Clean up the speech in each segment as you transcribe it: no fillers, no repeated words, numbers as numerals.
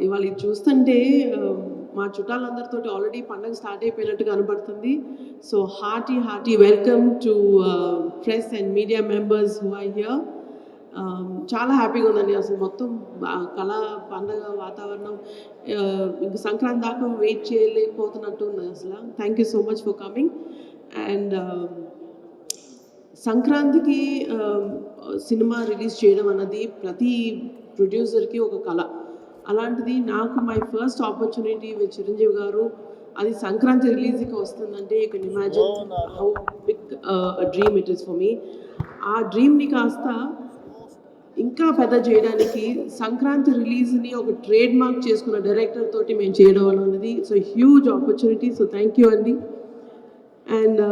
ఇవాళ ఇది చూస్తుంటే మా చుట్టాలందరితో ఆల్రెడీ పండగ స్టార్ట్ అయిపోయినట్టు కనబడుతుంది. So hearty welcome to press and media members who are here. చాలా హ్యాపీగా ఉందండి. అసలు మొత్తం కళ పండగ వాతావరణం ఇంక సంక్రాంతి దాకా వెయిట్ చేయలేకపోతున్నట్టు ఉంది అసలు. Thank you so much for coming. And సంక్రాంతికి సినిమా రిలీజ్ చేయడం అన్నది ప్రతి ప్రొడ్యూసర్కి ఒక కళ. అలాంటిది నాకు my first opportunity with Chiranjeevi garu, అది సంక్రాంతి రిలీజ్కి వస్తుందంటే you can imagine how big dream it is for me. ఆ డ్రీమ్ని కాస్త ఇంకా పెద్ద చేయడానికి సంక్రాంతి రిలీజ్ని ఒక ట్రేడ్ మార్క్ చేసుకున్న డైరెక్టర్ తోటి మేము చేయడం అన్నది so huge opportunity. So thank you అండి. అండ్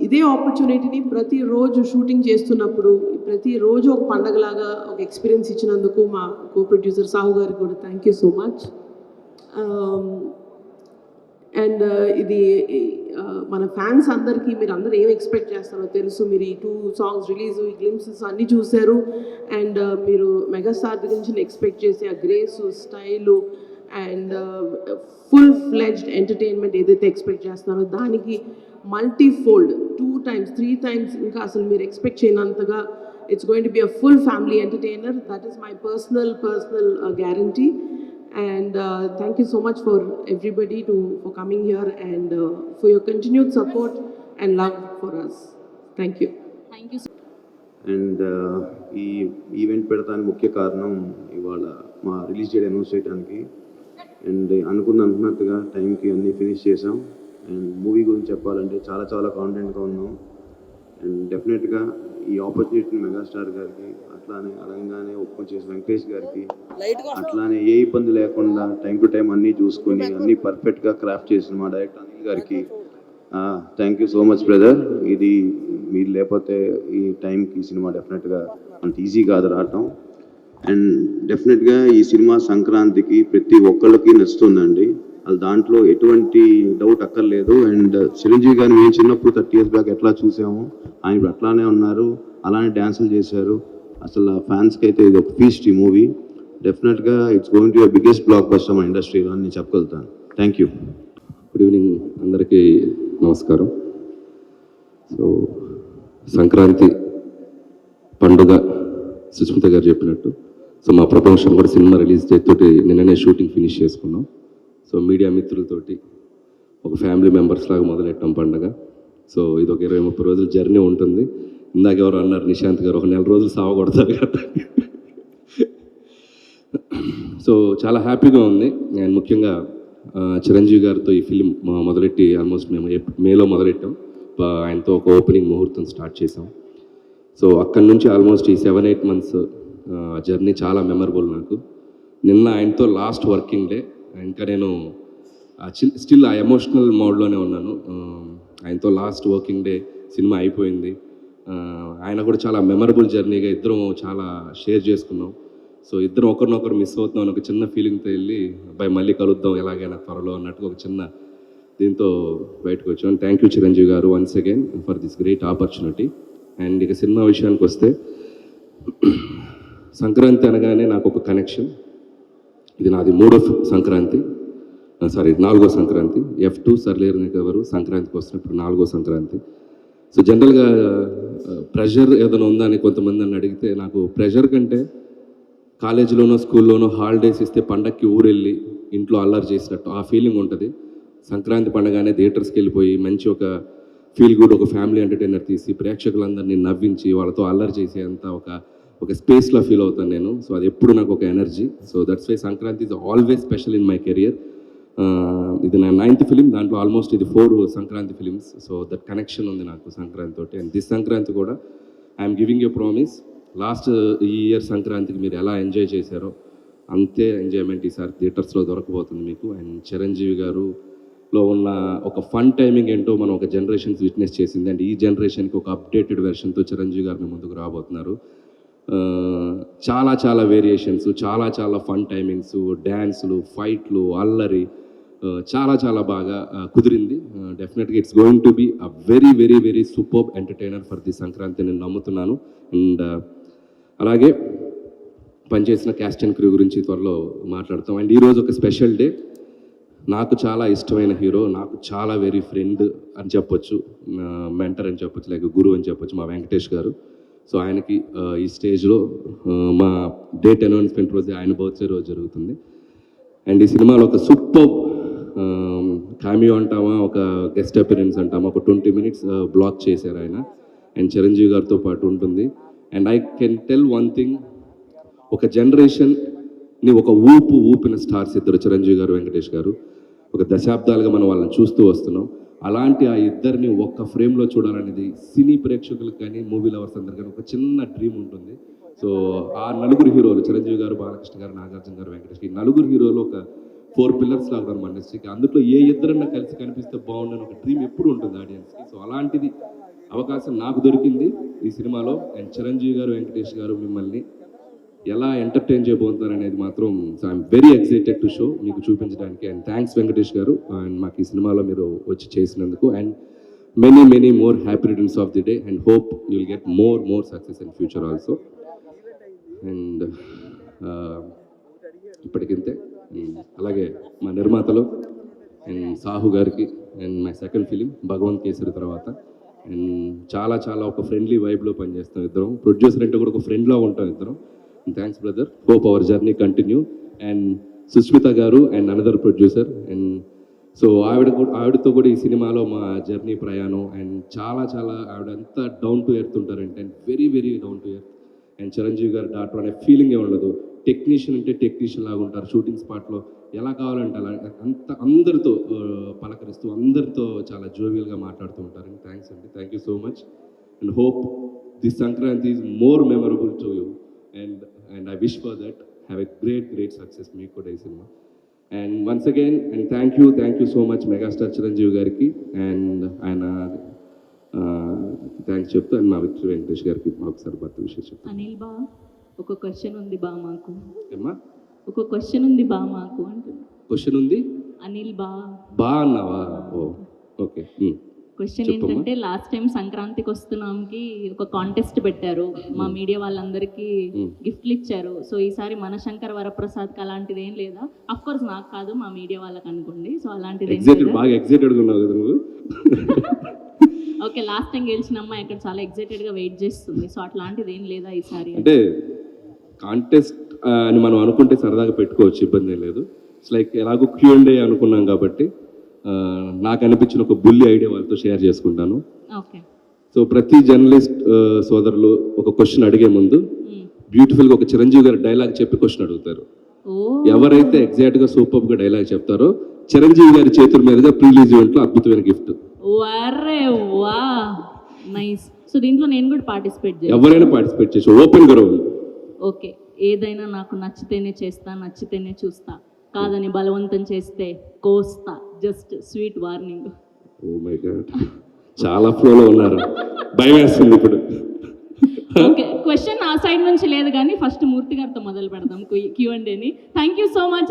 ఇదే ఆపర్చునిటీని ప్రతిరోజు షూటింగ్ చేస్తున్నప్పుడు ప్రతిరోజు ఒక పండగలాగా ఒక ఎక్స్పీరియన్స్ ఇచ్చినందుకు మా కో ప్రొడ్యూసర్ సాహు గారికి కూడా thank you so much. And ఇది మన ఫ్యాన్స్ అందరికీ మీరు అందరూ ఏం ఎక్స్పెక్ట్ చేస్తారో తెలుసు. మీరు ఈ 2 సాంగ్స్ రిలీజ్, ఈ గ్లిమ్సెస్ అన్నీ చూశారు. అండ్ మీరు మెగాస్టార్ గురించి ఎక్స్పెక్ట్ చేసే ఆ grace, style and full fledged entertainment ఏదైతే ఎక్స్పెక్ట్ చేస్తున్నారో దానికి మల్టీఫోల్డ్ 2 times 3 times ఇంకా అసలు మీరు ఎక్స్పెక్ట్ చేయనంతగా it's going to be a full family entertainer. That is my personal guarantee. And thank you so much for everybody for coming here and for your continued support and love for us. Thank you. Thank you. And ఈ event పెడతానికి ముఖ్య కారణం ఇవాళ మా release date announce చేయడానికి. And అనుకున్నట్టుగా టైంకి అన్నీ finish చేసాం. అండ్ మూవీ గురించి చెప్పాలంటే చాలా కాన్ఫిడెంట్గా ఉన్నాం. అండ్ డెఫినెట్గా ఈ ఆపర్చునిటీని మెగాస్టార్ గారికి, అట్లానే అడగంగానే ఒప్పుకొని చేసిన వెంకటేష్ గారికి, అట్లానే ఏ ఇబ్బంది లేకుండా టైం టు టైం అన్నీ చూసుకొని అన్నీ పర్ఫెక్ట్గా క్రాఫ్ట్ చేసిన మా డైరెక్టర్ అనిల్ గారికి thank you so much brother. ఇది మీరు లేకపోతే ఈ టైంకి సినిమా డెఫినెట్గా అంత ఈజీ కాదు రావటం. అండ్ డెఫినెట్గా ఈ సినిమా సంక్రాంతికి ప్రతి ఒక్కళ్ళకి నచ్చుతుందండి. అది దాంట్లో ఎటువంటి డౌట్ అక్కర్లేదు. అండ్ చిరంజీవి గారిని మేము చిన్నప్పుడు 30 years బ్యాక్ ఎట్లా చూసాము, ఆయన ఇప్పుడు అట్లానే ఉన్నారు, అలానే డ్యాన్సులు చేశారు. అసలు ఫ్యాన్స్కి అయితే ఇది ఒక ఫీస్ట్ ఈ మూవీ. డెఫినెట్గా it's going to B biggest block buster మన ఇండస్ట్రీలో అని నేను చెప్పగలుగుతాను. Thank you. గుడ్ ఈవినింగ్ అందరికీ నమస్కారం. సో సంక్రాంతి పండుగ సుస్మిత గారు చెప్పినట్టు సో మా ప్రమోషన్ కూడా సినిమా రిలీజ్ డేట్ తోటి నిన్ననే షూటింగ్ ఫినిష్ చేసుకున్నాం. సో మీడియా మిత్రులతోటి ఒక ఫ్యామిలీ మెంబర్స్ లాగా మొదలెట్టాం పండుగ. సో ఇది ఒక 20-30 రోజుల జర్నీ ఉంటుంది. ఇందాక ఎవరు అన్నారు నిశాంత్ గారు ఒక 4 రోజులు సావగొడతారు కదా. సో చాలా హ్యాపీగా ఉంది. నేను ముఖ్యంగా చిరంజీవి గారితో ఈ ఫిలిం మొదలెట్టి ఆల్మోస్ట్ మేము మేలో మొదలెట్టాం. ఆయనతో ఒక ఓపెనింగ్ ముహూర్తం స్టార్ట్ చేసాం. సో అక్కడి నుంచి ఆల్మోస్ట్ ఈ 7-8 months జర్నీ చాలా మెమరబుల్ నాకు. నిన్న ఆయనతో లాస్ట్ వర్కింగ్ డే. ఇంకా నేను స్టిల్ ఆ ఎమోషనల్ మోడ్లోనే ఉన్నాను. ఆయనతో లాస్ట్ వర్కింగ్ డే సినిమా అయిపోయింది. ఆయన కూడా చాలా మెమరబుల్ జర్నీగా ఇద్దరం చాలా షేర్ చేసుకున్నాం. సో ఇద్దరం ఒకరినొకరు మిస్ అవుతున్నాం అని ఒక చిన్న ఫీలింగ్తో వెళ్ళి అబ్బాయి మళ్ళీ కలుద్దాం ఎలాగైనా త్వరలో అన్నట్టుగా ఒక చిన్న దీంతో బయటకు వచ్చాం. థ్యాంక్ యూ చిరంజీవి గారు once again for this great opportunity. And ఇక సినిమా విషయానికి వస్తే సంక్రాంతి అనగానే నాకు ఒక కనెక్షన్. ఇది నాది 3వ సంక్రాంతి, సారీ 4వ సంక్రాంతి. F2 సర్లేరు కవరు సంక్రాంతికి వస్తున్నప్పుడు 4వ సంక్రాంతి. సో జనరల్గా ప్రెషర్ ఏదైనా ఉందా అని కొంతమంది నన్ను అడిగితే, నాకు ప్రెషర్ కంటే కాలేజీలోనో స్కూల్లోనో హాలిడేస్ ఇస్తే పండక్కి ఊరెళ్ళి ఇంట్లో అల్లరి చేసినట్టు ఆ ఫీలింగ్ ఉంటుంది. సంక్రాంతి పండగానే థియేటర్స్కి వెళ్ళిపోయి మంచి ఒక ఫీల్ గుడ్ ఒక ఫ్యామిలీ ఎంటర్టైనర్ తీసి ప్రేక్షకులందరినీ నవ్వించి వాళ్ళతో అల్లరి చేసేంత ఒక స్పేస్లో ఫీల్ అవుతాను నేను. సో అది ఎప్పుడు నాకు ఒక energy. So that's why Sankranti is always special in my career. ఇది నా 9th ఫిలిం, దాంట్లో ఆల్మోస్ట్ ఇది 4 Sankranti films. So that connection ఉంది నాకు సంక్రాంతి తోటి. అండ్ దిస్ సంక్రాంతి కూడా I'm giving a promise, last ఈ ఇయర్ సంక్రాంతికి మీరు ఎలా ఎంజాయ్ చేశారో అంతే ఎంజాయ్మెంట్ ఈసారి థియేటర్స్లో దొరకబోతుంది మీకు. అండ్ చిరంజీవి గారులో ఉన్న ఒక ఫన్ టైమింగ్ ఏంటో మనం ఒక జనరేషన్స్ విట్నెస్ చేసింది. అండ్ ఈ జనరేషన్కి ఒక అప్డేటెడ్ వెర్షన్తో చిరంజీవి గారు మీ ముందుకు రాబోతున్నారు. చాలా చాలా వేరియేషన్స్, చాలా చాలా ఫన్ టైమింగ్స్, డ్యాన్సులు, ఫైట్లు, అల్లరి, చాలా చాలా బాగా కుదిరింది. డెఫినెట్గా it's going to be a very very very superb entertainer for the Sankranti నేను నమ్ముతున్నాను. అండ్ అలాగే పనిచేసిన క్యాస్ట్ అండ్ క్రూ గురించి త్వరలో మాట్లాడతాం. అండ్ ఈరోజు ఒక స్పెషల్ డే. నాకు చాలా ఇష్టమైన హీరో, నాకు చాలా వెరీ ఫ్రెండ్ అని చెప్పొచ్చు, మెంటర్ అని చెప్పొచ్చు, లైక్ గురు అని చెప్పొచ్చు, మా వెంకటేష్ గారు. సో ఆయనకి ఈ స్టేజ్లో మా డేట్ అనౌన్స్మెంట్ రోజు ఆయన బర్త్డే రోజు జరుగుతుంది. అండ్ ఈ సినిమాలో ఒక సూపర్ కామియో అంటామా, ఒక గెస్ట్ అపిరెన్స్ అంటామా, ఒక 20 minutes బ్లాక్ చేశారు ఆయన. అండ్ చిరంజీవి గారితో పాటు ఉంటుంది. And I can tell one thing, ఒక జనరేషన్ని ఒక ఊపిన స్టార్స్ ఇద్దరు, చిరంజీవి గారు, వెంకటేష్ గారు. ఒక దశాబ్దాలుగా మనం వాళ్ళని చూస్తూ వస్తున్నాం. అలాంటి ఆ ఇద్దరిని ఒక్క ఫ్రేమ్లో చూడాలనేది సినీ ప్రేక్షకులకు కానీ మూవీ లవర్స్ అందరికీ కానీ ఒక చిన్న డ్రీమ్ ఉంటుంది. సో ఆ నలుగురు హీరోలు, చిరంజీవి గారు, బాలకృష్ణ గారు, నాగార్జున గారు, వెంకటేష్, ఈ నలుగురు హీరోలు ఒక 4 pillars లాగా ఉన్నారు మన ఇండస్ట్రీకి. అందులో ఏ ఇద్దరన్నా కలిసి కనిపిస్తే బాగుండని ఒక డ్రీమ్ ఎప్పుడు ఉంటుంది ఆడియన్స్కి. సో అలాంటిది అవకాశం నాకు దొరికింది ఈ సినిమాలో. అండ్ చిరంజీవి గారు, వెంకటేష్ గారు మిమ్మల్ని ఎలా ఎంటర్టైన్ చేయబోతున్నారు అనేది మాత్రం I'm very excited to show మీకు చూపించడానికి. అండ్ థ్యాంక్స్ వెంకటేష్ గారు, అండ్ మాకు ఈ సినిమాలో మీరు వచ్చి చేసినందుకు. And many many more happy returns of the day and hope you will get more success in future also. And ఇప్పటికింతే. అలాగే మా నిర్మాతలు అండ్ సాహు గారికి, and my second film Bhagavanth Kesari తర్వాత. అండ్ చాలా చాలా ఒక ఫ్రెండ్లీ వైబ్లో పనిచేస్తాం ఇద్దరం. ప్రొడ్యూసర్ అంటే కూడా ఒక ఫ్రెండ్లా ఉంటాం ఇద్దరం. Thanks brother, hope our journey continue. And Sushmita గారు and another producer. And so ఆవిడతో కూడా ఈ సినిమాలో మా జర్నీ ప్రయాణం. అండ్ చాలా చాలా ఆవిడ ఎంత డౌన్ టు ఎర్త్ ఉంటారంటే, and very very down to earth. And Chiranjeevi గారు డాక్టర్ అనే ఫీలింగే ఉండదు. టెక్నీషియన్ అంటే టెక్నీషియన్ లాగా ఉంటారు. షూటింగ్ స్పాట్లో ఎలా కావాలంటే అలా అందరితో పలకరిస్తూ అందరితో చాలా జోవియల్గా మాట్లాడుతూ ఉంటారు. అండ్ థ్యాంక్స్ అండి, thank you so much. And hope this Sankranti is more memorable to you. And I wish for that. Have a great success మీకు కూడా ఈ cinema. And once again and thank you so much megastar Chiranjeevi గారికి. And ఆయన thanks చెప్తూ, and మా Victor Venkatesh గారికి ఒకసారి birth విషయం చెప్తాను. అనిల్ బా, ఒక క్వశ్చన్ ఉంది బా మాకు. ఏమ్మా? ఒక క్వశ్చన్ ఉంది బా మాకు అంటున్నా. క్వశ్చన్ ఉంది? అనిల్ బా అన్నావా? ఓ ఓకే. క్వశ్చన్ ఏంటంటే, లాస్ట్ టైం సంక్రాంతికి వస్తున్నాంకి ఒక కాంటెస్ట్ పెట్టారు, మా మీడియా వాళ్ళందరికీ గిఫ్ట్లు ఇచ్చారు. సో ఈసారి మన శంకర్ వరప్రసాద్కి అలాంటిది ఏం లేదా? అఫ్ కోర్స్ నాకు కాదు, మా మీడియా వాళ్ళకి అనుకోండి. సో అలాంటిది బాగా ఎక్సైటెడ్గా ఉన్నావు కదా నువ్వు. ఓకే, లాస్ట్ టైం గెలిచిన అమ్మాయి అక్కడ చాలా ఎక్సైటెడ్గా వెయిట్ చేస్తుంది. సో అట్లాంటిది ఏం లేదా ఈసారి? అంటే కాంటెస్ట్ అని మనం అనుకుంటే సరదాగా పెట్టుకోవచ్చు, ఇబ్బంది ఏం లేదు. ఇట్స్ లైక్ ఎలాగో Q&A అనుకున్నాం కాబట్టి నాకు అనిపించిన ఒక బుల్లి ఐడియా వాళ్ళతో షేర్ చేసుకుంటాను. ఓకే. సో ప్రతి జర్నలిస్ట్ సోదరులు ఒక క్వశ్చన్ అడిగే ముందు బ్యూటిఫుల్గా ఒక చిరంజీవి గారి డైలాగ్ చెప్పి క్వశ్చన్ అడుగుతారు. ఎవరైతే ఎగ్జాక్ట్గా సూపర్గా డైలాగ్ చెప్తారో చిరంజీవి గారి చేతుల మీదుగా ప్రీలీజ్ ఈవెంట్లో అద్భుతమైన గిఫ్ట్. వరే వా, నైస్. సో దీంట్లో నేను కూడా పార్టిసిపేట్ చేయాలి? ఎవరైనా పార్టిసిపేట్ చేసి ఓపెన్ గా ఉంది. ఓకే. ఏదైనా నాకు నచ్చితేనే చేస్తా, నచ్చితేనే చూస్తా, కాదని బలవంతం చేస్తే కోస్తా. Just sweet warning. Oh my God, చాలా ఫ్లోలో ఉన్నారు, భయం వేస్తుంది ఇప్పుడు. ఓకే, క్వశ్చన్ ఆ సైడ్ నుంచి లేదు కానీ ఫస్ట్ మూర్తి గారితో మొదలు పెడదాం Q&Aని. Thank you so much